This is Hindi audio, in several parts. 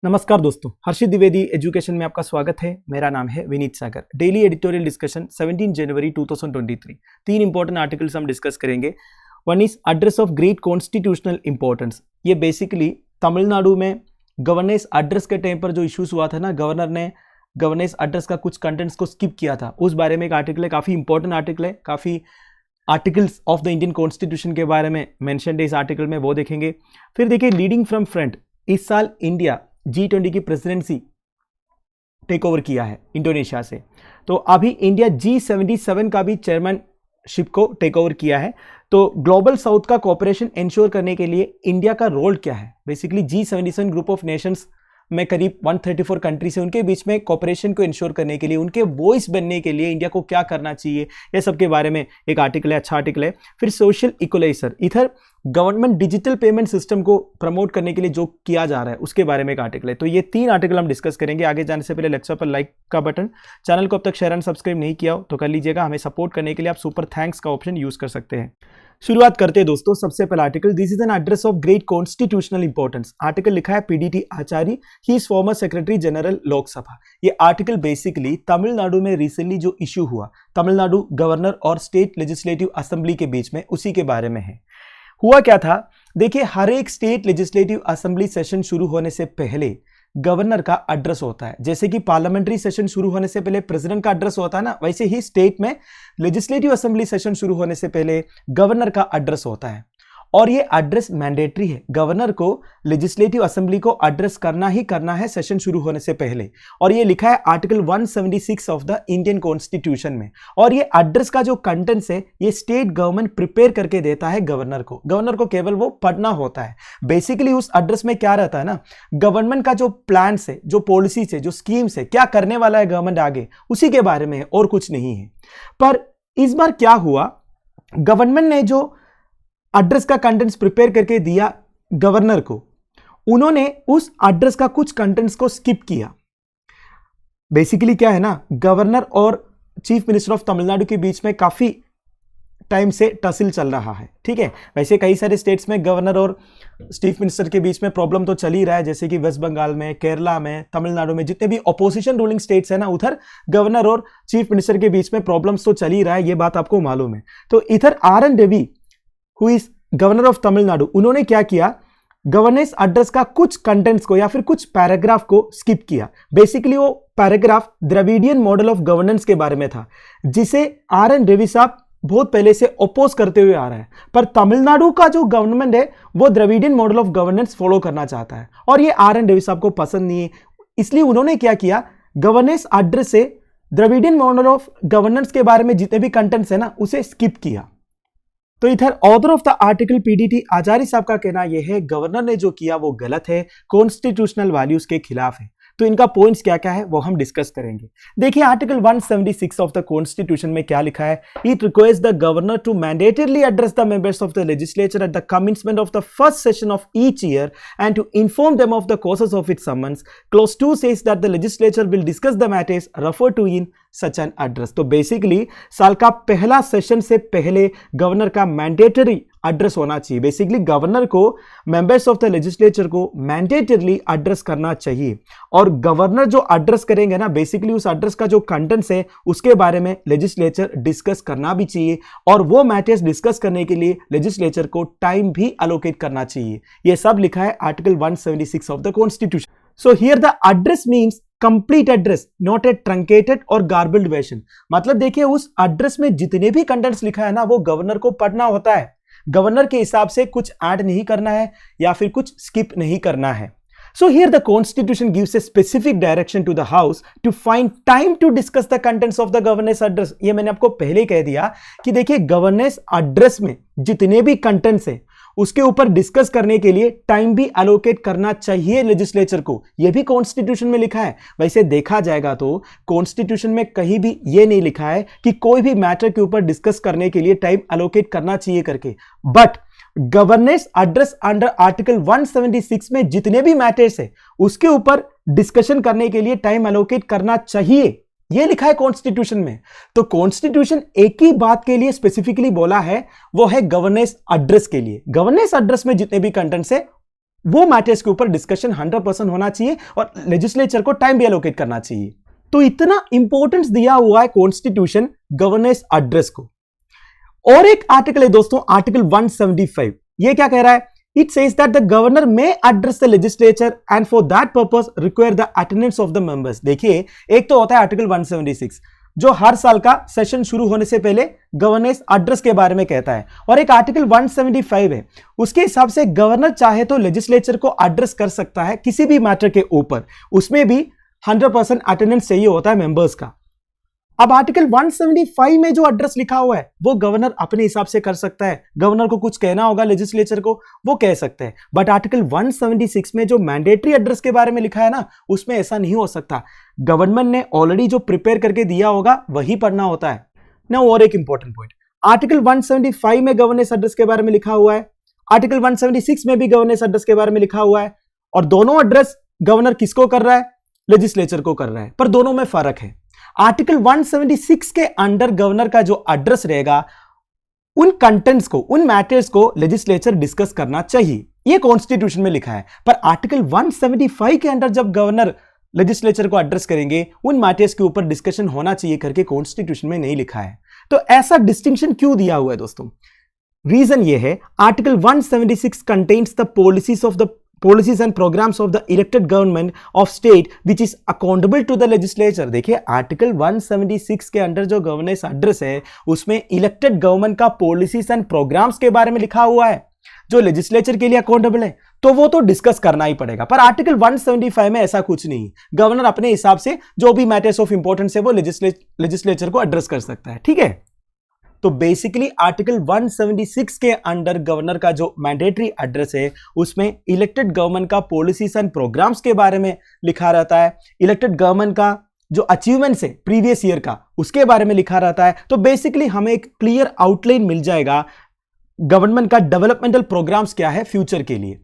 नमस्कार दोस्तों, हर्षित द्विवेदी एजुकेशन में आपका स्वागत है। मेरा नाम है विनीत सागर। डेली एडिटोरियल डिस्कशन 17 जनवरी 2023। तीन इंपॉर्टेंट आर्टिकल्स हम डिस्कस करेंगे। One is address of great constitutional importance. ये बेसिकली तमिलनाडु में गवर्नेंस एड्रेस के टाइम पर जो इश्यूज हुआ था ना, गवर्नर ने गवर्नेंस एड्रेस का कुछ कंटेंट्स को स्किप किया था, उस बारे में एक आर्टिकल है। काफ़ी इंपॉर्टेंट आर्टिकल है, काफ़ी articles of the Indian constitution के बारे में मेंशन है इस आर्टिकल में, वो देखेंगे। फिर देखिए लीडिंग फ्रॉम फ्रंट, इस साल इंडिया G20 की प्रेसिडेंसी टेक ओवर किया है इंडोनेशिया से। तो अभी इंडिया G77 का भी चेयरमैनशिप को टेक ओवर किया है। तो ग्लोबल साउथ का कोऑपरेशन इंश्योर करने के लिए इंडिया का रोल क्या है? Basically G77 group of Nations में करीब 134 कंट्रीज है, उनके बीच में कोऑपरेशन को इंश्योर करने के लिए, उनके वॉइस बनने के लिए इंडिया को क्या करना चाहिए, ये सब के बारे में एक आर्टिकल है, अच्छा आर्टिकल है। फिर सोशल इक्वलाइजर, इधर गवर्नमेंट डिजिटल पेमेंट सिस्टम को प्रमोट करने के लिए जो किया जा रहा है उसके बारे में एक आर्टिकल है। तो ये तीन आर्टिकल हम डिस्कस करेंगे। आगे जाने से पहले लेक्चर पर लाइक का बटन, चैनल को अब तक शेयर एंड सब्सक्राइब नहीं किया हो तो कर लीजिएगा। हमें सपोर्ट करने के लिए आप सुपर थैंक्स का ऑप्शन यूज कर सकते हैं। शुरुआत करते हैं दोस्तों। सबसे पहला article, this is an address of great constitutional importance. Article लिखा है PDT Acharya, he is former secretary general Lok Sabha. ये आर्टिकल बेसिकली तमिलनाडु में रिसेंटली जो इश्यू हुआ, तमिलनाडु गवर्नर और स्टेट लेजिस्लेटिव असेंबली के बीच में, उसी के बारे में है। हुआ क्या था, देखिए हर एक स्टेट लेजिस्लेटिव असेंबली सेशन शुरू होने से पहले गवर्नर का एड्रेस होता है। जैसे कि पार्लियामेंट्री सेशन शुरू होने से पहले प्रेसिडेंट का एड्रेस होता है ना, वैसे ही स्टेट में लेजिस्लेटिव असेंबली सेशन शुरू होने से पहले गवर्नर का एड्रेस होता है। और ये एड्रेस मैंडेटरी है, गवर्नर को लेजिस्लेटिव असेंबली को एड्रेस करना ही करना है सेशन शुरू होने से पहले। और ये लिखा है article 176 of the Indian constitution में। और ये एड्रेस का जो कंटेंट्स है ये स्टेट गवर्नमेंट प्रिपेयर करके देता है गवर्नर को। गवर्नर को केवल वो पढ़ना होता है। बेसिकली उस एड्रेस में क्या रहता है ना, गवर्नमेंट का जो प्लान है, जो पॉलिसी है, जो स्कीम्स है, क्या करने वाला है गवर्नमेंट आगे, उसी के बारे में है और कुछ नहीं है। पर इस बार क्या हुआ, गवर्नमेंट ने जो एड्रेस का कंटेंट्स प्रिपेयर करके दिया गवर्नर को, उन्होंने उस एड्रेस का कुछ कंटेंट्स को स्किप किया। बेसिकली क्या है ना, गवर्नर और चीफ मिनिस्टर ऑफ तमिलनाडु के बीच में काफी टाइम से टसिल चल रहा है, ठीक है। वैसे कई सारे स्टेट्स में गवर्नर और चीफ मिनिस्टर के बीच में प्रॉब्लम तो चल ही रहा है, जैसे कि वेस्ट बंगाल में, केरला में, तमिलनाडु में, जितने भी ऑपोजिशन रूलिंग स्टेट्स है ना, उधर गवर्नर और चीफ मिनिस्टर के बीच में प्रॉब्लम्स तो चल ही रहा है, ये बात आपको मालूम है। तो इधर RN Ravi, who is governor of Tamil Nadu, उन्होंने क्या किया, गवर्नेंस एड्रेस का कुछ कंटेंट्स को या फिर कुछ पैराग्राफ को स्किप किया। बेसिकली वो paragraph Dravidian model of governance के बारे में था, जिसे RN रवि साहब बहुत पहले से अपोज करते हुए आ रहा है। पर तमिलनाडु का जो गवर्नमेंट है वो Dravidian model of governance follow करना चाहता है और ये RN रवि साहब को पसंद नहीं है। इसलिए उन्होंने क्या किया, गवर्नेंस एड्रेस से द्रविडियन मॉडल ऑफ गवर्नेंस के बारे में जितने भी कंटेंट्स है ना, उसे स्किप किया। तो इधर author of the article PDT Achary साहब का कहना यह है, गवर्नर ने जो किया वो गलत है, कॉन्स्टिट्यूशनल वैल्यूज के खिलाफ है। तो इनका पॉइंट्स क्या क्या है वो हम डिस्कस करेंगे। देखिए आर्टिकल 176 ऑफ द कॉन्स्टिट्यूशन में क्या लिखा है, it requires the governor to mandatorily address the members of the legislature at the commencement of the first session of each year and to inform them of the causes of its summons. Clause 2 says that the legislature will discuss the matters refer to in such an address. तो बेसिकली साल का पहला सेशन से पहले गवर्नर का मैंडेटरी एड्रेस होना चाहिए। बेसिकली गवर्नर को मेंबर्स ऑफ द लेजिस्लेचर को मैंडेटरली एड्रेस करना चाहिए। और गवर्नर जो एड्रेस करेंगे ना, बेसिकली उस एड्रेस का जो कंटेंट्स है उसके बारे में लेजिस्लेचर डिस्कस करना भी चाहिए और वो मैटर्स डिस्कस करने के लिए लेजिस्लेचर को टाइम भी अलोकेट करना चाहिए। ये सब लिखा है article 176 of the constitution. So here the address means complete address, not a truncated और गार्बल्ड वर्जन। मतलब देखिए उस एड्रेस में जितने भी कंटेंट्स लिखा है ना, वो गवर्नर को पढ़ना होता है। गवर्नर के हिसाब से कुछ ऐड नहीं करना है या फिर कुछ स्किप नहीं करना है। So here the constitution gives a specific direction to the house to find time to discuss the contents of the governance address। ये मैंने आपको पहले ही कह दिया कि देखिए गवर्नेंस एड्रेस में जितने भी कंटेंट्स हैं उसके ऊपर डिस्कस करने के लिए टाइम भी अलोकेट करना चाहिए लेजिस्लेचर को। यह भी कॉन्स्टिट्यूशन में लिखा है। वैसे देखा जाएगा तो कॉन्स्टिट्यूशन में कहीं भी यह नहीं लिखा है कि कोई भी मैटर के ऊपर डिस्कस करने के लिए टाइम अलोकेट करना चाहिए करके। But governance address under article 176 में जितने भी मैटर्स है उसके ऊपर डिस्कशन करने के लिए टाइम अलोकेट करना चाहिए, यह लिखा है कॉन्स्टिट्यूशन में। तो कॉन्स्टिट्यूशन एक ही बात के लिए स्पेसिफिकली बोला है, वो है गवर्नेंस एड्रेस के लिए। गवर्नेंस एड्रेस में जितने भी कंटेंट्स है वो मैटर्स के ऊपर डिस्कशन 100% होना चाहिए और लेजिस्लेचर को टाइम भी एलोकेट करना चाहिए। तो इतना इंपॉर्टेंस दिया हुआ है कॉन्स्टिट्यूशन गवर्नेंस एड्रेस को। और एक आर्टिकल है दोस्तों, आर्टिकल 175, ये क्या कह रहा है? It says that the governor may address the legislature and for that purpose require the attendance of the members. देखिए, एक तो होता है आर्टिकल 176 जो हर साल का सेशन शुरू होने से पहले गवर्नेंस एड्रेस के बारे में कहता है, और एक आर्टिकल 175 है, उसके हिसाब से गवर्नर चाहे तो लेजिस्लेचर को एड्रेस कर सकता है किसी भी मैटर के ऊपर, उसमें भी 100% अटेंडेंस चाहिए होता है मेंबर्स का। अब आर्टिकल 175 में जो एड्रेस लिखा हुआ है वो गवर्नर अपने हिसाब से कर सकता है। गवर्नर को कुछ कहना होगा लेजिस्लेचर को, वो कह सकते हैं, बट आर्टिकल 176 में जो मैंडेटरी एड्रेस के बारे में लिखा है ना, उसमें ऐसा नहीं हो सकता। गवर्नमेंट ने ऑलरेडी जो प्रिपेयर करके दिया होगा वही पढ़ना होता है ना। और एक इंपॉर्टेंट पॉइंट, आर्टिकल 175 में गवर्नेंस एड्रेस के बारे में लिखा हुआ है, आर्टिकल 176 में भी गवर्नेंस एड्रेस के बारे में लिखा हुआ है, और दोनों एड्रेस गवर्नर किसको कर रहा है? लेजिस्लेचर को कर रहा है, पर दोनों में फर्क है। आर्टिकल 176 के अंडर गवर्नर का जो एड्रेस रहेगा, उन कंटेंट्स को, उन मैटर्स को लेजिस्लेचर डिस्कस करना चाहिए, ये कॉन्स्टिट्यूशन में लिखा है। पर आर्टिकल 175 के अंडर जब गवर्नर लेजिस्लेचर को एड्रेस करेंगे, उन मैटर्स के ऊपर डिस्कशन होना चाहिए करके कॉन्स्टिट्यूशन में नहीं लिखा है। तो ऐसा डिस्टिंक्शन क्यों दिया हुआ है दोस्तों? रीजन ये है, article 176 contains the policies and programs of the elected government of state which is accountable to the legislature। देखिए, आर्टिकल 176 के अंडर जो गवर्नेंस एड्रेस है उसमें इलेक्टेड गवर्नमेंट का पॉलिसीज एंड प्रोग्राम्स के बारे में लिखा हुआ है जो लेजिस्लेचर के लिए अकाउंटेबल है, तो वो तो डिस्कस करना ही पड़ेगा। पर आर्टिकल 175 में ऐसा कुछ नहीं, गवर्नर अपने हिसाब से जो भी मैटर्स ऑफ इंपॉर्टेंस है वो लेजिस्लेचर को एड्रेस कर सकता है, ठीक है। तो बेसिकली आर्टिकल 176 के अंडर गवर्नर का जो मैंडेटरी एड्रेस है उसमें इलेक्टेड गवर्नमेंट का पॉलिसीज एंड प्रोग्राम्स के बारे में लिखा रहता है, इलेक्टेड गवर्नमेंट का जो अचीवमेंट्स है प्रीवियस ईयर का उसके बारे में लिखा रहता है। तो बेसिकली हमें एक क्लियर आउटलाइन मिल जाएगा गवर्नमेंट का डेवलपमेंटल प्रोग्राम्स क्या है फ्यूचर के लिए।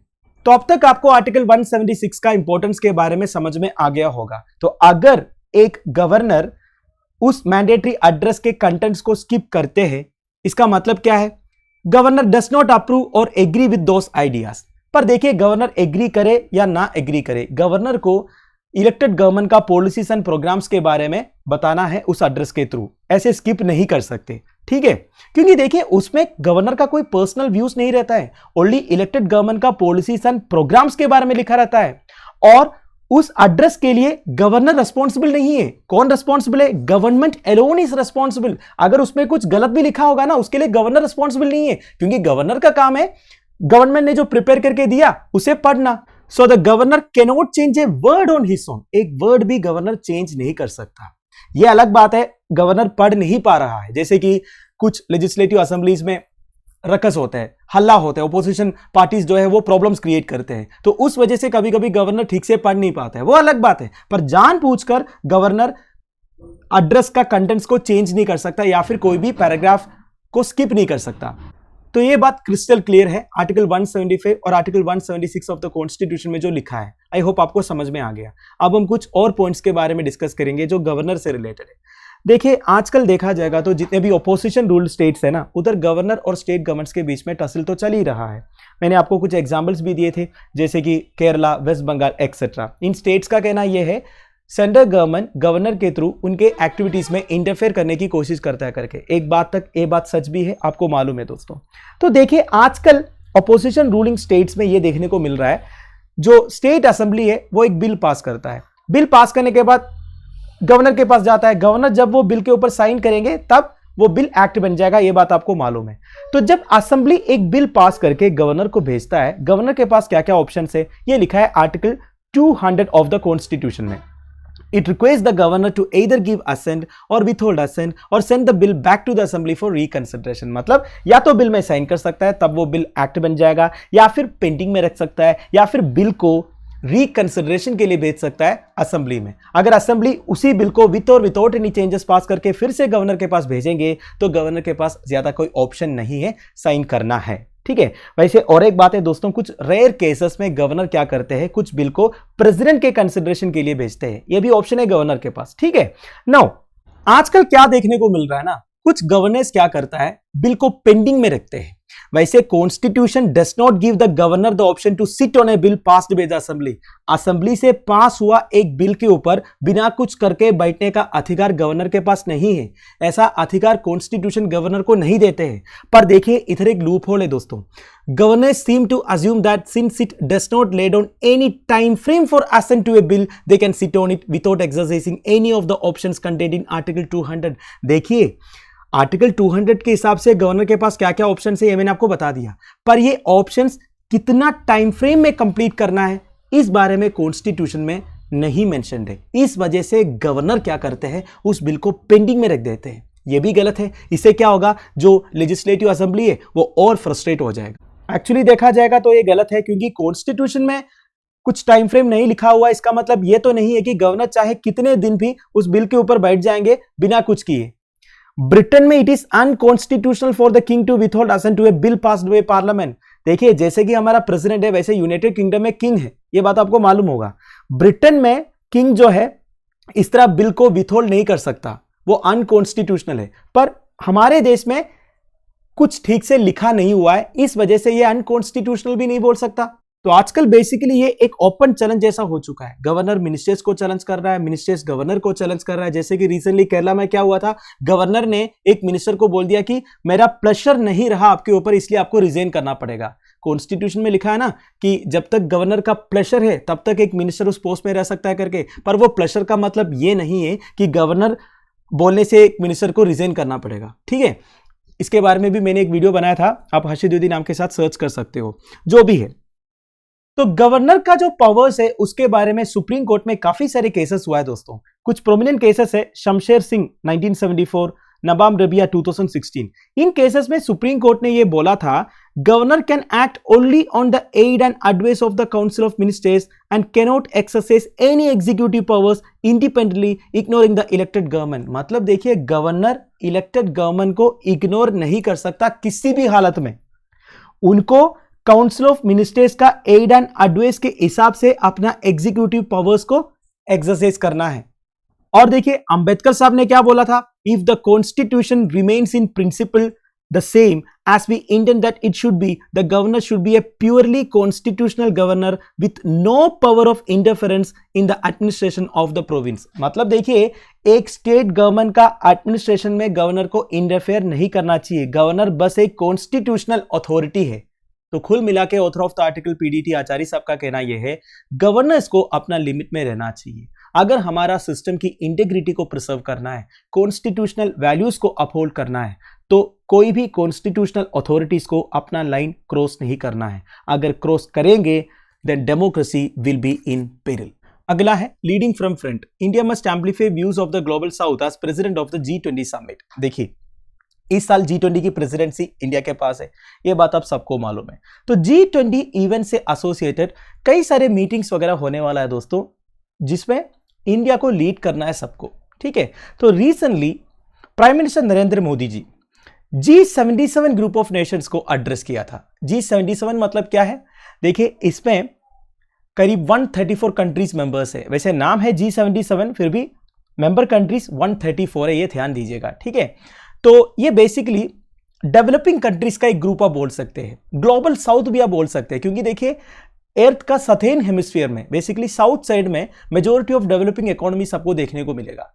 तो अब तक आपको आर्टिकल 176 का इंपॉर्टेंस के बारे में समझ में आ गया होगा। तो अगर एक गवर्नर उस मैंडेटरी एड्रेस के कंटेंट्स को स्किप करते हैं, इसका मतलब क्या है? गवर्नर डस नॉट अप्रूव और एग्री विद दोस आइडियाज। पर देखिए, गवर्नर एग्री करे या ना एग्री करे, गवर्नर को इलेक्टेड गवर्नमेंट का पॉलिसीज एंड प्रोग्राम्स के बारे में बताना है उस एड्रेस के थ्रू, ऐसे स्किप नहीं कर सकते, ठीक है। क्योंकि देखिए, उसमें गवर्नर का कोई पर्सनल व्यूज नहीं रहता है, ओनली इलेक्टेड गवर्नमेंट का पॉलिसीज एंड प्रोग्राम्स के बारे में लिखा रहता है। और उस एड्रेस के लिए गवर्नर रिस्पॉन्सिबल नहीं है। कौन रिस्पॉन्सिबल है? Government alone is responsible. अगर उसमें कुछ गलत भी लिखा होगा ना, उसके लिए गवर्नर रिस्पॉन्सिबल नहीं है, क्योंकि गवर्नर का काम है गवर्नमेंट ने जो प्रिपेयर करके दिया उसे पढ़ना। So the governor can not change a word on his own. एक वर्ड भी गवर्नर चेंज नहीं कर सकता। यह अलग बात है गवर्नर पढ़ नहीं पा रहा है, जैसे कि कुछ लेजिस्लेटिव असेंबलीज में रकस होता है, हल्ला होता है, ओपोजिशन पार्टीज जो है वो प्रॉब्लम्स क्रिएट करते हैं, तो उस वजह से कभी कभी गवर्नर ठीक से पढ़ नहीं पाता है, वो अलग बात है। पर जानबूझकर गवर्नर एड्रेस का कंटेंट्स को चेंज नहीं कर सकता या फिर कोई भी पैराग्राफ को स्किप नहीं कर सकता। तो ये बात क्रिस्टल क्लियर है आर्टिकल 175 और आर्टिकल 176 ऑफ द कॉन्स्टिट्यूशन में जो लिखा है। आई होप आपको समझ में आ गया। अब हम कुछ और पॉइंट्स के बारे में डिस्कस करेंगे जो गवर्नर से रिलेटेड है। देखिए, आजकल देखा जाएगा तो जितने भी ऑपोजिशन रूल्ड स्टेट्स है ना, उधर गवर्नर और स्टेट गवर्नमेंट्स के बीच में टसल तो चल ही रहा है। मैंने आपको कुछ एग्जांपल्स भी दिए थे, जैसे कि केरला, वेस्ट बंगाल एक्सेट्रा। इन स्टेट्स का कहना यह है सेंट्रल गवर्नमेंट गवर्नर के थ्रू उनके एक्टिविटीज में इंटरफेयर करने की कोशिश करता है करके। एक बात तक ये बात सच भी है, आपको मालूम है दोस्तों। तो देखिए, आजकल ऑपोजिशन रूलिंग स्टेट्स में ये देखने को मिल रहा है, जो स्टेट असेंबली है वो एक बिल पास करता है, बिल पास करने के बाद गवर्नर के पास जाता है, गवर्नर जब वो बिल के ऊपर साइन करेंगे तब वो बिल एक्ट बन जाएगा, ये बात आपको मालूम है। तो जब असेंबली एक बिल पास करके गवर्नर को भेजता है, गवर्नर के पास क्या क्या ऑप्शन है ये लिखा है आर्टिकल 200 ऑफ द कॉन्स्टिट्यूशन में। It requires the governor to either give assent or withhold assent or send the bill back to the assembly for reconsideration। मतलब या तो बिल में साइन कर सकता है तब वो बिल एक्ट बन जाएगा, या फिर पेंडिंग में रख सकता है, या फिर बिल को रिकंसिडरेशन के लिए भेज सकता है असेंबली में। अगर असेंबली उसी बिल को विथ और विदाउट एनी चेंजेस पास करके फिर से गवर्नर के पास भेजेंगे तो गवर्नर के पास ज्यादा कोई ऑप्शन नहीं है, साइन करना है, ठीक है। वैसे और एक बात है दोस्तों, कुछ रेयर केसेस में गवर्नर क्या करते हैं, कुछ बिल को प्रेसिडेंट के कंसिडरेशन के लिए भेजते हैं, ये भी ऑप्शन है गवर्नर के पास, ठीक है। नाउ आजकल क्या देखने को मिल रहा है ना, कुछ गवर्नर्स क्या करता है, बिल को पेंडिंग में रखते हैं। वैसे constitution does not give the governor the option to sit on a bill passed by the assembly. Assembly से पास हुआ एक बिल के ऊपर बिना कुछ करके बैठने का अधिकार गवर्नर के पास नहीं है। ऐसा अधिकार कॉन्स्टिट्यूशन गवर्नर को नहीं देते हैं। पर देखिए इधर एक लूप होल है दोस्तों। Governors seem to assume that since it does not lay down any time frame for assent to a bill, they can sit on it without exercising any of the options contained in Article 200। देखिए आर्टिकल 200 के हिसाब से गवर्नर के पास क्या क्या ऑप्शन है ये मैंने आपको बता दिया, पर ये ऑप्शंस कितना टाइम फ्रेम में कंप्लीट करना है इस बारे में कॉन्स्टिट्यूशन में नहीं मेंशन्ड है। इस वजह से गवर्नर क्या करते हैं, उस बिल को पेंडिंग में रख देते हैं। ये भी गलत है। इससे क्या होगा, जो लेजिस्लेटिव असेंबली है वो और फ्रस्ट्रेट हो जाएगा। एक्चुअली देखा जाएगा तो ये गलत है, क्योंकि कॉन्स्टिट्यूशन में कुछ टाइम फ्रेम नहीं लिखा हुआ। इसका मतलब ये तो नहीं है कि गवर्नर चाहे कितने दिन भी उस बिल के ऊपर बैठ जाएंगे बिना कुछ किए। ब्रिटेन में it is unconstitutional for the king to withhold assent to a bill passed by parliament. देखिए जैसे कि हमारा प्रेसिडेंट है वैसे यूनाइटेड किंगडम में किंग है, ये बात आपको मालूम होगा। ब्रिटेन में किंग जो है इस तरह बिल को विथहोल्ड नहीं कर सकता, वो अनकॉन्स्टिट्यूशनल है। पर हमारे देश में कुछ ठीक से लिखा नहीं हुआ है, इस वजह से ये अनकॉन्स्टिट्यूशनल भी नहीं बोल सकता। तो आजकल बेसिकली ये एक ओपन चैलेंज जैसा हो चुका है। गवर्नर मिनिस्टर्स को चैलेंज कर रहा है, मिनिस्टर्स गवर्नर को चैलेंज कर रहा है। जैसे कि रिसेंटली केरला में क्या हुआ था, गवर्नर ने एक मिनिस्टर को बोल दिया कि मेरा प्रेशर नहीं रहा आपके ऊपर, इसलिए आपको रिजाइन करना पड़ेगा। कॉन्स्टिट्यूशन में लिखा है ना कि जब तक गवर्नर का प्रेशर है तब तक एक मिनिस्टर उस पोस्ट में रह सकता है करके, पर वो प्रेशर का मतलब ये नहीं है कि गवर्नर बोलने से एक मिनिस्टर को रिजाइन करना पड़ेगा। ठीक है, इसके बारे में भी मैंने एक वीडियो बनाया था, आप हर्षित द्विवेदी नाम के साथ सर्च कर सकते हो। जो भी है, तो गवर्नर का जो पावर्स है उसके बारे में सुप्रीम कोर्ट में काफी सारे केसेस हुआ है दोस्तों। कुछ प्रोमिनेंट केसेस है, शमशेर सिंह 1974, नबाम रबिया 2016। इन केसेस में सुप्रीम कोर्ट ने यह बोला था governor can act only on the aid and advice of the council of ministers and cannot exercise any executive powers independently ignoring the elected government. मतलब देखिए गवर्नर इलेक्टेड गवर्नमेंट को इग्नोर नहीं कर सकता किसी भी हालत में। उनको काउंसिल ऑफ मिनिस्टर्स का एड एंड एडवाइस के हिसाब से अपना एग्जीक्यूटिव पावर्स को एक्सरसाइज करना है। और देखिए अंबेडकर साहब ने क्या बोला था, if the constitution remains in principle the same as we intend that it should be, the governor should be a purely constitutional governor with no power of interference in the administration of the province. मतलब देखिए एक स्टेट गवर्नमेंट का एडमिनिस्ट्रेशन में गवर्नर को इंटरफेयर नहीं करना चाहिए। गवर्नर बस एक कॉन्स्टिट्यूशनल अथॉरिटी है। तो कुल मिला के author of the article PDT Achary साहब का कहना यह है गवर्नेंस को अपना लिमिट में रहना चाहिए। अगर हमारा सिस्टम की इंटीग्रिटी को प्रिजर्व करना है, कॉन्स्टिट्यूशनल वैल्यूज को अपहोल्ड करना है, तो कोई भी कॉन्स्टिट्यूशनल अथॉरिटीज को अपना लाइन क्रॉस नहीं करना है। अगर क्रॉस करेंगे then democracy will be in peril. अगला है leading from front, India must amplify views of the global south as president of the G20 summit. देखिए इस साल G20 की प्रेसिडेंसी इंडिया के पास है, ये बात आप सबको मालूम है। तो G20 इवेंट से एसोसिएटेड कई सारे मीटिंग्स वगैरह होने वाला है दोस्तों, जिसमें इंडिया को लीड करना है सबको। ठीक है, तो recently prime minister Narendra Modi ji G77 group of nations को एड्रेस किया था। G77 मतलब क्या है, देखिए इसमें करीब 134 कंट्रीज मेंबर्स है। वैसे नाम है G77, फिर भी मेंबर कंट्रीज 134 है, ये ध्यान दीजिएगा। ठीक है, तो ये बेसिकली डेवलपिंग कंट्रीज का एक ग्रुप आप बोल सकते हैं, ग्लोबल साउथ भी आप बोल सकते हैं, क्योंकि देखिए अर्थ का सथेन हेमिस्फीयर में बेसिकली साउथ साइड में मेजॉरिटी ऑफ डेवलपिंग इकोनॉमी सबको देखने को मिलेगा।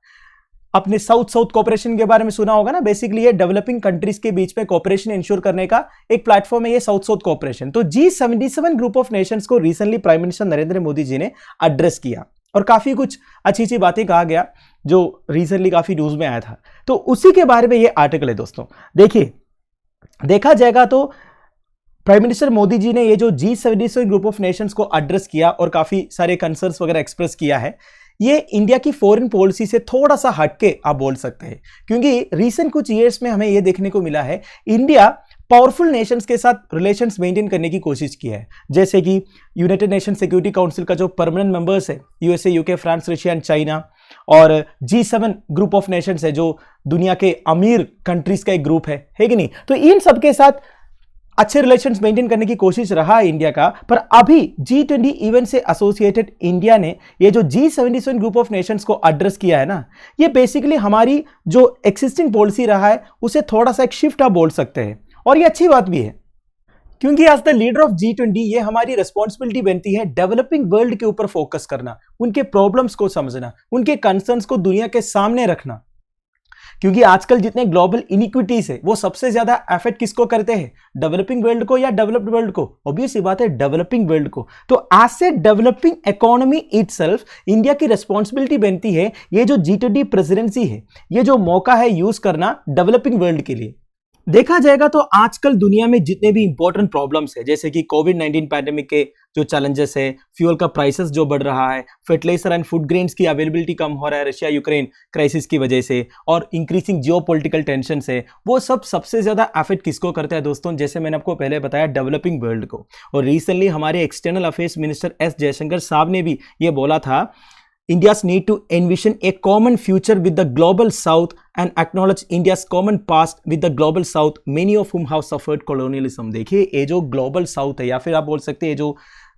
अपने साउथ साउथ कोऑपरेशन के बारे में सुना होगा ना, बेसिकली ये डेवलपिंग कंट्रीज के बीच में कोऑपरेशन इंश्योर करने का एक प्लेटफॉर्म है ये साउथ साउथ कोऑपरेशन। तो G77 ग्रुप ऑफ नेशंस को recently prime minister Narendra Modi ji ने एड्रेस किया और काफी कुछ अच्छी अच्छी बातें कहा गया जो रिसेंटली काफी न्यूज में आया था। तो उसी के बारे में ये आर्टिकल है दोस्तों। देखिए देखा जाएगा तो प्राइम मिनिस्टर मोदी जी ने ये जो G77 ग्रुप ऑफ नेशंस को एड्रेस किया और काफी सारे कंसर्न्स वगैरह एक्सप्रेस किया है, ये इंडिया की फॉरेन पॉलिसी से थोड़ा सा हटके आप बोल सकते हैं, क्योंकि रिसेंट कुछ ईयर्स में हमें ये देखने को मिला है इंडिया पावरफुल नेशंस के साथ रिलेशंस मेंटेन करने की कोशिश की है। जैसे कि यूनाइटेड नेशन सिक्योरिटी काउंसिल का जो परमानेंट मेंबर्स है USA, UK, France, Russia and China, और G7 ग्रुप ऑफ नेशंस है जो दुनिया के अमीर कंट्रीज का एक ग्रुप है कि नहीं। तो इन सबके साथ अच्छे रिलेशंस मेंटेन करने की कोशिश रहा है इंडिया का। पर अभी G20 इवेंट से एसोसिएटेड इंडिया ने ये जो G77 ग्रुप ऑफ नेशंस को एड्रेस किया है ना, ये बेसिकली हमारी जो एक्सिस्टिंग पॉलिसी रहा है उसे थोड़ा सा एक शिफ्ट आप बोल सकते हैं, और ये अच्छी बात भी है। क्योंकि as the leader of G20 ये हमारी रिस्पॉन्सिबिलिटी बनती है डेवलपिंग वर्ल्ड के ऊपर फोकस करना, उनके प्रॉब्लम्स को समझना, उनके कंसर्न्स को दुनिया के सामने रखना। क्योंकि आजकल जितने ग्लोबल इनिक्विटीज है वो सबसे ज्यादा अफेक्ट किसको करते हैं, डेवलपिंग वर्ल्ड को या डेवलप्ड वर्ल्ड को? ऑब्वियस सी बात है, डेवलपिंग वर्ल्ड को। तो as a developing economy itself India की रिस्पॉन्सिबिलिटी बनती है ये जो G20 प्रेसिडेंसी है, ये जो मौका है यूज करना डेवलपिंग वर्ल्ड के लिए। देखा जाएगा तो आजकल दुनिया में जितने भी इंपॉर्टेंट प्रॉब्लम्स है, जैसे कि कोविड-19 पैंडेमिक के जो चैलेंजेस है, फ्यूल का प्राइसेस जो बढ़ रहा है, फर्टिलाइजर एंड फूड ग्रेन्स की अवेलेबिलिटी कम हो रहा है रशिया यूक्रेन क्राइसिस की वजह से, और इंक्रीजिंग जियोपॉलिटिकल टेंशन है, वो सब सबसे ज्यादा अफेक्ट किसको करता है दोस्तों? जैसे मैंने आपको पहले बताया, डेवलपिंग वर्ल्ड को। और रिसेंटली हमारे external affairs minister S Jaishankar साहब ने भी ये बोला था, India's need to envision a common future with the global south and acknowledge India's common past with the global south, many of whom have suffered colonialism। देखिए ये जो ग्लोबल साउथ है, या फिर आप बोल सकते हैं जो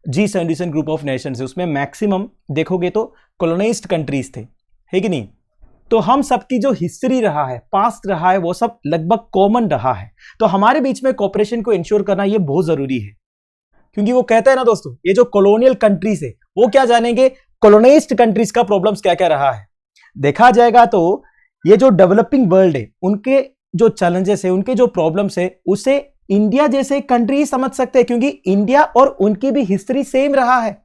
G77 ग्रुप ऑफ नेशंस है, उसमें मैक्सिमम देखोगे तो कॉलोनाइज्ड कंट्रीज थे, है कि नहीं? तो हम सबकी जो हिस्ट्री रहा है, पास्ट रहा है, वो सब लगभग कॉमन रहा है। तो हमारे बीच में कोऑपरेशन को इंश्योर करना ये बहुत जरूरी है, क्योंकि वो कहता है ना दोस्तों, ये जो कॉलोनियल कंट्रीज है वो क्या जानेंगे कॉलोनाइज्ड कंट्रीज का प्रॉब्लम्स क्या क्या रहा है। देखा जाएगा तो ये जो डेवलपिंग वर्ल्ड है, उनके जो चैलेंजेस है, उनके जो प्रॉब्लम्स है, उसे इंडिया जैसे कंट्री समझ सकते हैं, क्योंकि इंडिया और उनकी भी हिस्ट्री सेम रहा है,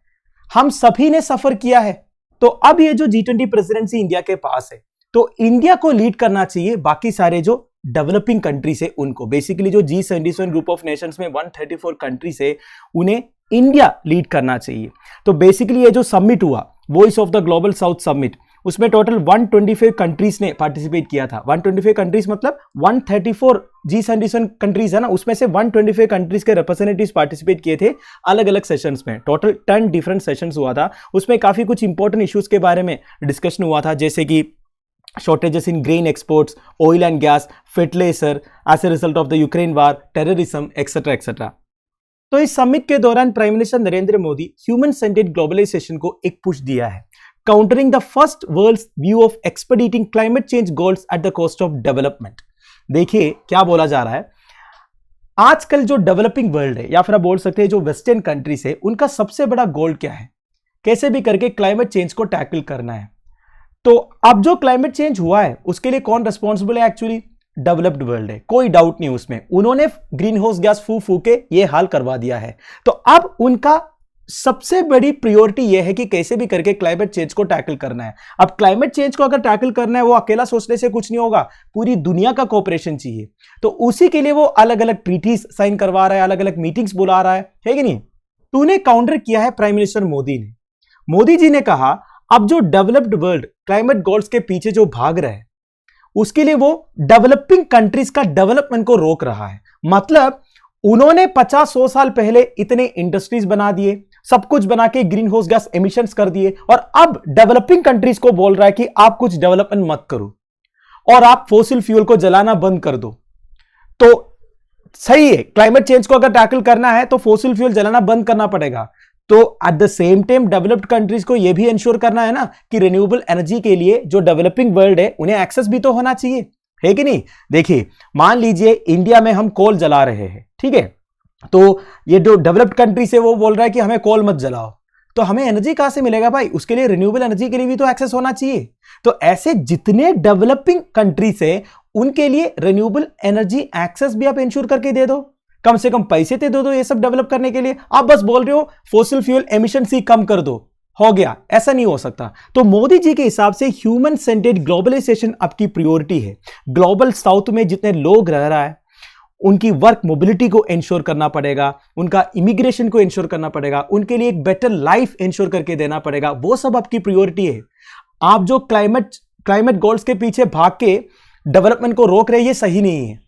हम सभी ने सफर किया है। तो अब ये जो G20 प्रेसिडेंसी इंडिया के पास है, तो इंडिया को लीड करना चाहिए बाकी सारे जो डेवलपिंग कंट्रीज है उनको। बेसिकली जो G77 ग्रुप ऑफ नेशंस में 134 कंट्रीज है, उन्हें इंडिया लीड करना चाहिए। तो बेसिकली ये जो समिट हुआ, voice of the global south summit, उसमें टोटल 125 कंट्रीज ने पार्टिसिपेट किया था। 125 कंट्रीज मतलब 134 G77 कंट्रीज है ना, उसमें से 125 कंट्रीज के रिप्रेजेंटेटिव्स पार्टिसिपेट किए थे अलग अलग सेशंस में। टोटल 10 डिफरेंट सेशंस हुआ था, उसमें काफी कुछ इंपॉर्टेंट इश्यूज के बारे में डिस्कशन हुआ था, जैसे कि shortages in grain exports, oil and gas, fertilizer as a result of the Ukraine war, terrorism, etc. etc. तो इस समिट के दौरान prime minister Narendra Modi human centered globalization को एक पुश दिया है, countering the first world's view of expediting climate change goals at the cost of development. देखिए क्या बोला जा रहा है, आजकल जो डेवलपिंग वर्ल्ड है, या फिर आप बोल सकते हैं जो वेस्टर्न कंट्रीज है, उनका सबसे बड़ा गोल क्या है? कैसे भी करके क्लाइमेट चेंज को टैकल करना है। तो अब जो क्लाइमेट चेंज हुआ है उसके लिए कौन रिस्पॉन्सिबल है? एक्चुअली डेवलप्ड वर्ल्ड है, कोई डाउट नहीं उसमें। उन्होंने ग्रीन हाउस गैस फू के ये हाल करवा दिया है। तो अब उनका सबसे बड़ी प्रायोरिटी यह है कि कैसे भी करके क्लाइमेट चेंज को टैकल करना है। अब क्लाइमेट चेंज को अगर टैकल करना है, वो अकेला सोचने से कुछ नहीं होगा, पूरी दुनिया का कोऑपरेशन चाहिए। तो उसी के लिए वो अलग अलग ट्रीटीज साइन करवा रहा है, अलग अलग मीटिंग्स बुला रहा है कि नहीं? तो उन्हें काउंटर किया है प्राइम मिनिस्टर मोदी ने। मोदी जी ने कहा अब जो डेवलप्ड वर्ल्ड क्लाइमेट गोल्स के पीछे जो भाग रहा है, उसके लिए वो डेवलपिंग कंट्रीज का डेवलपमेंट को रोक रहा है। मतलब उन्होंने 50-100 साल पहले इतने इंडस्ट्रीज बना दिए, सब कुछ बना के ग्रीन हाउस गैस एमिशंस कर दिए, और अब डेवलपिंग कंट्रीज को बोल रहा है कि आप कुछ डेवलपमेंट मत करो और आप फॉसिल फ्यूल को जलाना बंद कर दो। तो सही है, क्लाइमेट चेंज को अगर टैकल करना है तो फॉसिल फ्यूल जलाना बंद करना पड़ेगा। तो eight the same time developed countries को यह भी इंश्योर करना है ना कि रिन्यूएबल एनर्जी के लिए जो डेवलपिंग वर्ल्ड है उन्हें एक्सेस भी तो होना चाहिए, है कि नहीं? देखिए मान लीजिए इंडिया में हम कोल जला रहे हैं, ठीक है, तो ये जो डेवलप्ड कंट्री से वो बोल रहा है कि हमें कोल मत जलाओ, तो हमें एनर्जी कहां से मिलेगा भाई? उसके लिए रिन्यूएबल एनर्जी के लिए भी तो एक्सेस होना चाहिए। तो ऐसे जितने डेवलपिंग कंट्रीज है उनके लिए रिन्यूएबल एनर्जी एक्सेस भी आप इंश्योर करके दे दो, कम से कम पैसे दे दो ये सब डेवलप करने के लिए। आप बस बोल रहे हो फॉसिल फ्यूल एमिशन ही कम कर दो, हो गया, ऐसा नहीं हो सकता। तो मोदी जी के हिसाब से ह्यूमन सेंटर्ड ग्लोबलाइजेशन आपकी प्रायोरिटी है। ग्लोबल साउथ में जितने लोग रह रहा है उनकी वर्क मोबिलिटी को इंश्योर करना पड़ेगा, उनका इमिग्रेशन को इंश्योर करना पड़ेगा, उनके लिए एक बेटर लाइफ इंश्योर करके देना पड़ेगा, वो सब आपकी प्रायोरिटी है। आप जो क्लाइमेट गोल्स के पीछे भाग के डेवलपमेंट को रोक रहे, ये सही नहीं है।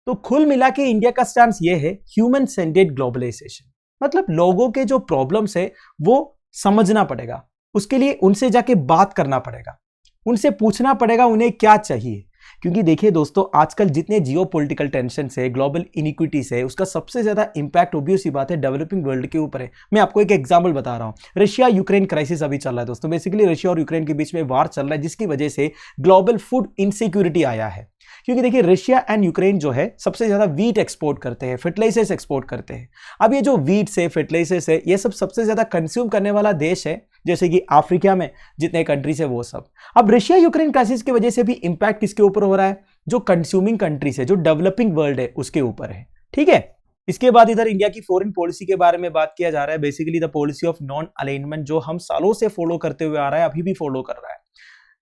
तो कुल मिला के इंडिया का स्टैंड ये है ह्यूमन सेंटर्ड ग्लोबलाइजेशन, मतलब लोगों के जो प्रॉब्लम्स है वो समझना पड़ेगा, उसके लिए उनसे जाके बात करना पड़ेगा, उनसे पूछना पड़ेगा उन्हें क्या चाहिए। क्योंकि देखिए दोस्तों, आजकल जितने जियोपॉलिटिकल टेंशन है, ग्लोबल इनिक्विटीज है, उसका सबसे ज्यादा इंपैक्ट ऑब्वियस ही बात है डेवलपिंग वर्ल्ड के ऊपर है। मैं आपको एक एग्जांपल बता रहा हूं, रशिया यूक्रेन क्राइसिस अभी चल रहा है दोस्तों। बेसिकली रशिया और यूक्रेन के बीच में वार चल रहा है, जिसकी वजह से ग्लोबल फूड इनसिक्योरिटी आया है। क्योंकि देखिए रशिया एंड यूक्रेन जो है सबसे ज्यादा वीट एक्सपोर्ट करते हैं, फर्टिलाइजर्स एक्सपोर्ट करते हैं। अब ये जो वीट से फर्टिलाइजर्स है, ये सब सबसे ज्यादा कंज्यूम करने वाला देश है, जैसे कि अफ्रीका में जितने कंट्रीज है वो सब। अब रशिया यूक्रेन क्राइसिस की वजह से भी इंपैक्ट किसके ऊपर हो रहा है? जो कंज्यूमिंग कंट्रीज है, जो डेवलपिंग वर्ल्ड है, उसके ऊपर है। ठीक है, इसके बाद इधर इंडिया की फॉरेन पॉलिसी के बारे में बात किया जा रहा है। Basically the policy of non alignment, जो हम सालों से फॉलो करते हुए आ रहा है, अभी भी फॉलो कर रहा है।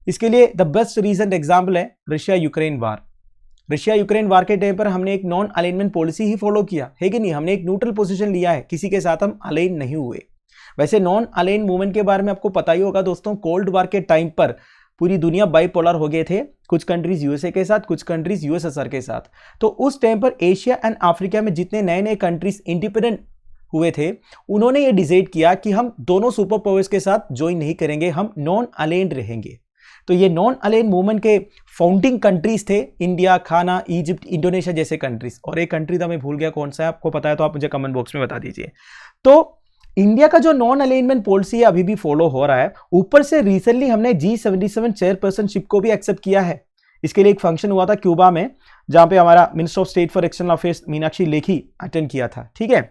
इसके लिए द बेस्ट रीसेंट एग्जाम्पल है रशिया यूक्रेन वार। रशिया यूक्रेन वार के टाइम पर हमने एक नॉन अलाइनमेंट पॉलिसी ही फॉलो किया है कि नहीं? हमने एक न्यूट्रल पोजीशन लिया है, किसी के साथ हम अलाइन नहीं हुए। वैसे नॉन अलाइन मूवमेंट के बारे में आपको पता ही होगा दोस्तों, कोल्ड वार के टाइम पर पूरी दुनिया बाइपोलर हो गए थे, कुछ कंट्रीज यूएसए के साथ, कुछ कंट्रीज यूएसएसआर के साथ। तो उस टाइम पर एशिया एंड अफ्रीका में जितने नए नए कंट्रीज इंडिपेंडेंट हुए थे, उन्होंने ये डिसाइड किया कि हम दोनों सुपर पावर्स के साथ ज्वाइन नहीं करेंगे, हम नॉन अलाइन्ड रहेंगे। तो ये नॉन अलाइन मूवमेंट के फाउंडिंग कंट्रीज थे इंडिया, खाना, इजिप्ट, इंडोनेशिया जैसे कंट्रीज। और एक कंट्री था, मैं भूल गया कौन सा है, आपको पता है तो आप मुझे कमेंट बॉक्स में बता दीजिए। तो इंडिया का जो नॉन अलाइनमेंट पॉलिसी है अभी भी फॉलो हो रहा है। ऊपर से रिसेंटली हमने G77 चेयरपर्सनशिप को भी एक्सेप्ट किया है। इसके लिए एक फंक्शन हुआ था क्यूबा में, जहां पे हमारा minister of state for external affairs Meenakshi Lekhi attend किया था। ठीक है,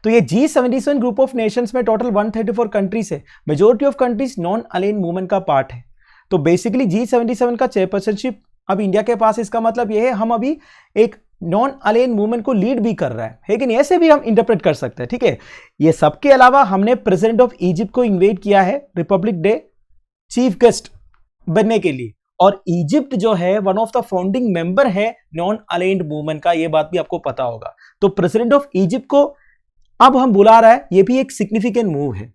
तो ये G77 ग्रुप ऑफ नेशंस में टोटल 134 कंट्रीज है। Majority of countries non align movement का पार्ट है। तो बेसिकली G77 का चेयरपर्सनशिप अब इंडिया के पास। इसका मतलब यह है हम अभी एक नॉन अलाइन मूवमेंट को लीड भी कर रहा है कि नहीं? ऐसे भी हम इंटरप्रेट कर सकते हैं। ठीक है, ये सबके अलावा हमने प्रेसिडेंट ऑफ इजिप्ट को इन्वाइट किया है रिपब्लिक डे चीफ गेस्ट बनने के लिए। और इजिप्ट जो है one of the founding member है नॉन अलाइन्ड मूवमेंट का, ये बात भी आपको पता होगा। तो प्रेसिडेंट ऑफ इजिप्ट को अब हम बुला रहा है, ये भी एक सिग्निफिकेंट मूव है।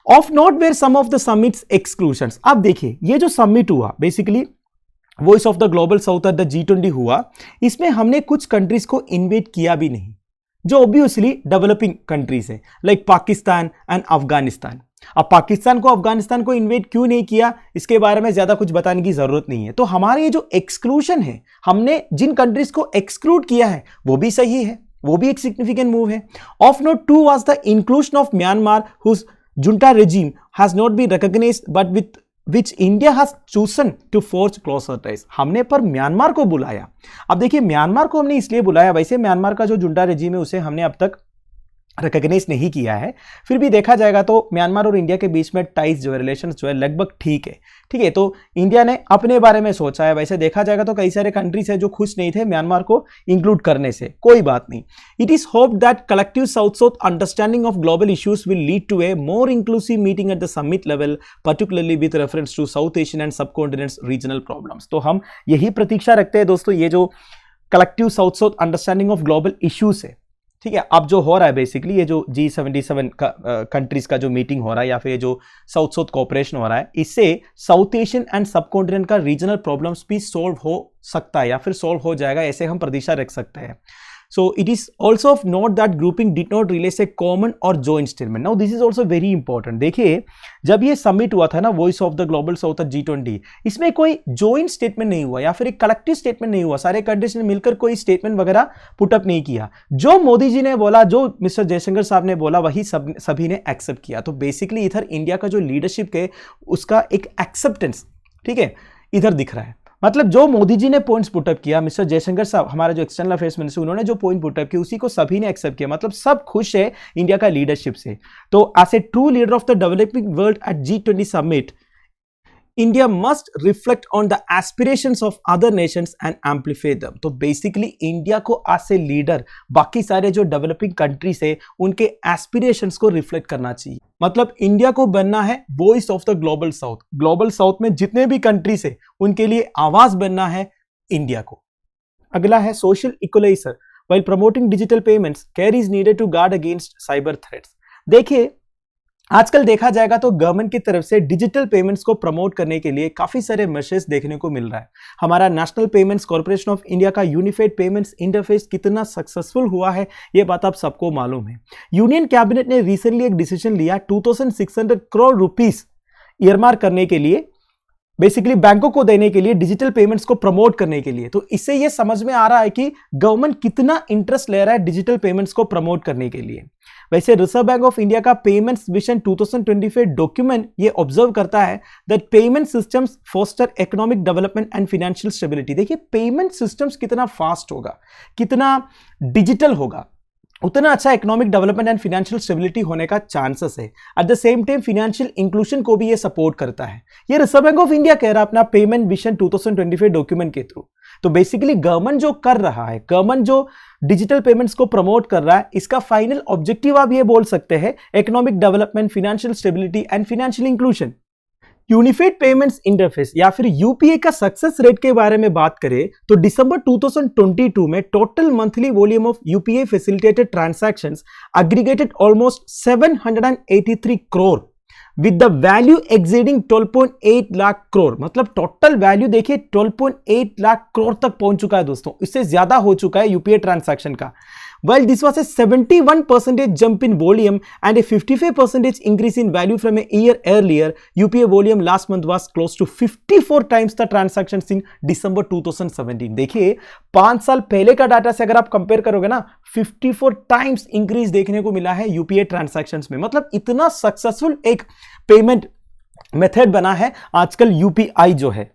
Of note where some of the summit's exclusions. अब देखिए ये जो समिट हुआ, basically voice of the global south at the G20 हुआ, इसमें हमने कुछ कंट्रीज को इन्वाइट किया भी नहीं, जो ऑब्वियसली डेवलपिंग कंट्रीज है, लाइक पाकिस्तान एंड अफगानिस्तान। अब पाकिस्तान को, अफगानिस्तान को इन्वाइट क्यों नहीं किया, इसके बारे में ज्यादा कुछ बताने की जरूरत नहीं है। तो हमारे ये जो एक्सक्लूजन है, हमने जिन कंट्रीज को एक्सक्लूड किया है वो भी सही है, वो भी एक सिग्निफिकेंट मूव है। Of note 2 was the inclusion of Myanmar whose junta regime has not been recognized but with which India has chosen to forge closer ties। हमने पर म्यांमार को बुलाया। अब देखिए म्यांमार को हमने इसलिए बुलाया, वैसे म्यांमार का जो जुंटा रेजिम है उसे हमने अब तक रिकॉग्नाइज नहीं किया है, फिर भी देखा जाएगा तो म्यांमार और इंडिया के बीच में टाइज जो है, रिलेशन जो है लगभग ठीक है। ठीक है, तो इंडिया ने अपने बारे में सोचा है। वैसे देखा जाएगा तो कई सारे कंट्रीज है जो खुश नहीं थे म्यांमार को इंक्लूड करने से, कोई बात नहीं। It is hope that collective south south understanding of global issues will lead to a more inclusive meeting at the summit level, particularly with reference to South Asian and subcontinent's regional problems. तो हम यही प्रतीक्षा रखते हैं दोस्तों, ये जो collective south south understanding of global issues है, ठीक है, अब जो हो रहा है बेसिकली ये जो G77 का कंट्रीज का जो मीटिंग हो रहा है, या फिर ये जो साउथ साउथ कोऑपरेशन हो रहा है, इससे साउथ एशियन एंड सबकॉन्टिनेंट का रीजनल प्रॉब्लम्स भी सॉल्व हो सकता है या फिर सॉल्व हो जाएगा, ऐसे हम प्रतीक्षा रख सकते हैं। So it is also of note that grouping did not release a common or joint statement. Now this is also very important. देखिए जब ये समिट हुआ था ना voice of the global south G20, इसमें कोई जॉइंट स्टेटमेंट नहीं हुआ या फिर एक कलेक्टिव स्टेटमेंट नहीं हुआ, सारे कंट्रीज ने मिलकर कोई स्टेटमेंट वगैरह पुटअप नहीं किया। जो मोदी जी ने बोला, जो मिस्टर जयशंकर साहब ने बोला, वही सभी ने एक्सेप्ट किया। तो बेसिकली इधर इंडिया का जो लीडरशिप है उसका एक एक्सेप्टेंस, ठीक है, इधर दिख रहा है। मतलब जो मोदी जी ने पॉइंट्स पुटअप किया, मिस्टर जयशंकर साहब हमारे जो एक्सटर्नल अफेयर्स मिनिस्टर, उन्होंने जो पॉइंट पुटअप किया उसी को सभी ने एक्सेप्ट किया। मतलब सब खुश है इंडिया का लीडरशिप से। तो as a true leader of the developing world at G20 summit, India must reflect on the aspirations of other nations and amplify them। तो बेसिकली इंडिया को एज ए लीडर बाकी सारे जो डेवलपिंग कंट्रीज है उनके एस्पिरेशंस को रिफ्लेक्ट करना चाहिए। मतलब इंडिया को बनना है voice of the global south. Global south में जितने भी कंट्रीज है उनके लिए आवाज बनना है इंडिया को। अगला है social equaliser while promoting digital payments care is needed to guard against cyber threats. देखिए आजकल देखा जाएगा तो गवर्नमेंट की तरफ से डिजिटल पेमेंट्स को प्रमोट करने के लिए काफी सारे मेजर्स देखने को मिल रहा है। हमारा national payments corporation of India का यूनिफाइड पेमेंट्स इंटरफेस कितना सक्सेसफुल हुआ है ये बात आप सबको मालूम है। यूनियन कैबिनेट ने रिसेंटली एक डिसीजन लिया 2600 करोड़ रुपीस ईयरमार्क करने के लिए बेसिकली बैंकों को देने के लिए, डिजिटल पेमेंट्स को प्रमोट करने के लिए। तो इससे ये समझ में आ रहा है कि गवर्नमेंट कितना इंटरेस्ट ले रहा है डिजिटल पेमेंट्स को प्रमोट करने के लिए। वैसे रिजर्व बैंक ऑफ इंडिया का पेमेंट्स विजन 2025 डॉक्यूमेंट ये ऑब्जर्व करता है that payment systems foster economic development and financial stability. देखिए पेमेंट सिस्टम्स कितना फास्ट होगा, कितना डिजिटल होगा, उतना अच्छा economic development and financial stability होने का चांसेस है। At the same time financial inclusion को भी ये सपोर्ट करता है। ये रिजर्व बैंक ऑफ इंडिया कह रहा है अपना पेमेंट विजन 2025 डॉक्यूमेंट के थ्रू। तो बेसिकली गवर्नमेंट जो कर रहा है, गवर्नमेंट जो डिजिटल पेमेंट्स को प्रमोट कर रहा है, इसका फाइनल ऑब्जेक्टिव आप ये बोल सकते हैं economic development, financial stability and financial inclusion. Unified payments interface या फिर यूपीआई का सक्सेस रेट के बारे में बात करें तो दिसंबर 2022 में total monthly volume of UPI facilitated transactions aggregated almost 783 crore with the value exceeding 12.8 lakh crore. मतलब टोटल वैल्यू देखिए 12.8 लाख करोड़ तक पहुंच चुका है दोस्तों, इससे ज्यादा हो चुका है यूपीआई ट्रांजैक्शन का। While this was a 71% jump in volume and a 55% increase in value from a year earlier, UPI volume last month was close to 54 times the transactions in December 2017। देखिए 5 साल पहले का डाटा से अगर आप कंपेयर करोगे ना, 54 टाइम्स इंक्रीज देखने को मिला है यूपीआई ट्रांजैक्शंस में। मतलब इतना सक्सेसफुल एक पेमेंट मेथड बना है आजकल यूपीआई जो है।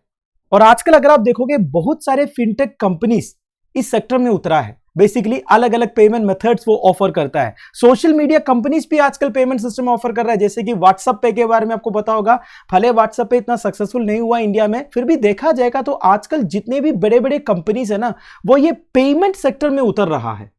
और आजकल अगर आप देखोगे बहुत सारे फिनटेक कंपनीज इस सेक्टर में उतरा है। बेसिकली अलग अलग पेमेंट मेथड्स वो ऑफर करता है। सोशल मीडिया कंपनीज भी आजकल पेमेंट सिस्टम ऑफर कर रहा है, जैसे कि व्हाट्सएप पे के बारे में आपको पता होगा। भले व्हाट्सएप पे इतना सक्सेसफुल नहीं हुआ इंडिया में, फिर भी देखा जाएगा तो आजकल जितने भी बड़े बड़े कंपनीज है ना, वो ये पेमेंट सेक्टर में उतर रहा है।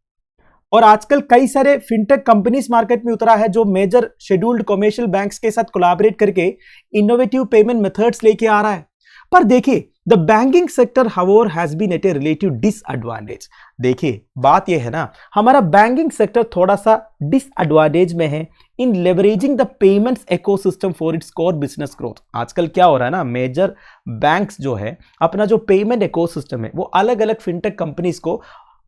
और आजकल कई सारे फिनटेक कंपनीज मार्केट में उतरा है जो मेजर शेड्यूल्ड कमर्शियल बैंक्स के साथ कोलैबोरेट करके इनोवेटिव पेमेंट मेथड्स लेके आ रहा है। पर देखिए the banking sector however has been at a relative disadvantage. देखिए बात यह है ना, हमारा बैंकिंग सेक्टर थोड़ा सा डिसएडवांटेज में है in leveraging the payments ecosystem for its core business growth. आजकल क्या हो रहा है ना, मेजर बैंक्स जो है अपना जो पेमेंट इकोसिस्टम है वो अलग अलग फिनटेक कंपनीज को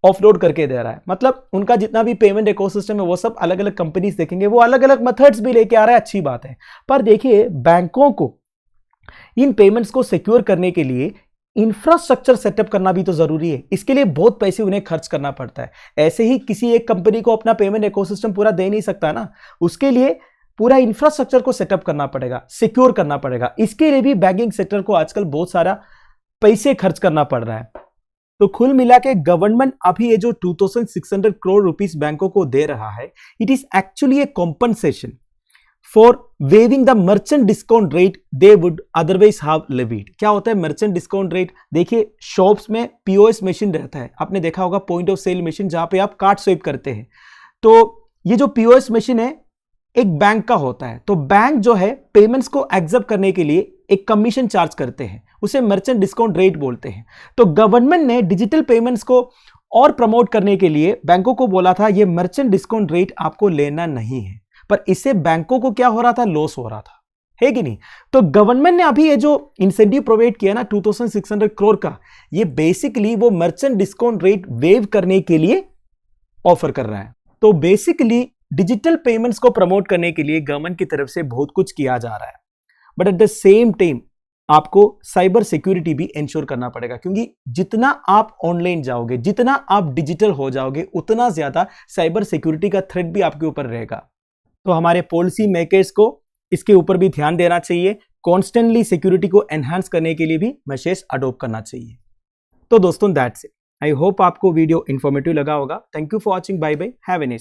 ऑफलोड करके दे रहा है। मतलब उनका जितना भी पेमेंट इकोसिस्टम है वो सब अलग अलग कंपनीज देखेंगे, वो अलग अलग मेथड्स भी लेके आ रहा है, अच्छी बात है। पर देखिए बैंकों को इन पेमेंट्स को सिक्योर करने के लिए इंफ्रास्ट्रक्चर सेटअप करना भी तो जरूरी है। इसके लिए बहुत पैसे उन्हें खर्च करना पड़ता है। ऐसे ही किसी एक कंपनी को अपना पेमेंट इकोसिस्टम पूरा दे नहीं सकता ना, उसके लिए पूरा इंफ्रास्ट्रक्चर को सेटअप करना पड़ेगा, सिक्योर करना पड़ेगा। इसके लिए भी बैंकिंग सेक्टर को आजकल बहुत सारा पैसे खर्च करना पड़ रहा है। तो कुल मिला के गवर्नमेंट अभी ये जो 2600 करोड़ रुपीस बैंकों को दे रहा है, it is actually a compensation for waiving the merchant discount rate they would otherwise have levied. क्या होता है मर्चेंट डिस्काउंट रेट? देखिए शॉप्स में पीओएस मशीन रहता है, आपने देखा होगा पॉइंट ऑफ सेल मशीन, जहां पे आप कार्ड स्वाइप करते हैं। तो ये जो पीओएस मशीन है एक बैंक का होता है। तो बैंक जो है पेमेंट्स को एक्सेप्ट करने के लिए एक कमीशन चार्ज करते हैं, उसे मर्चेंट डिस्काउंट रेट बोलते हैं। तो गवर्नमेंट ने डिजिटल पेमेंट्स को और प्रमोट करने के लिए बैंकों को बोला था ये मर्चेंट डिस्काउंट रेट आपको लेना नहीं है। पर इससे बैंकों को क्या हो रहा था, लॉस हो रहा था, है कि नहीं? तो गवर्नमेंट ने अभी ये जो इंसेंटिव प्रोवाइड किया ना 2600 करोड़ का, ये बेसिकली वो मर्चेंट डिस्काउंट रेट वेव करने के लिए ऑफर कर रहा है। तो बेसिकली डिजिटल पेमेंट्स को प्रमोट करने के लिए गवर्नमेंट की तरफ से बहुत कुछ किया जा रहा है। But at the same time आपको साइबर सिक्योरिटी भी इंश्योर करना पड़ेगा, क्योंकि जितना आप ऑनलाइन जाओगे, जितना आप डिजिटल हो जाओगे, उतना ज्यादा साइबर सिक्योरिटी का थ्रेट भी आपके ऊपर रहेगा। तो हमारे पॉलिसी मेकर्स को इसके ऊपर भी ध्यान देना चाहिए, कॉन्स्टेंटली सिक्योरिटी को एनहांस करने के लिए भी मेजर्स अडॉप्ट करना चाहिए। तो दोस्तों दैट्स इट। आई होप आपको वीडियो इंफॉर्मेटिव लगा होगा। Thank you for watching. Bye bye, have a nice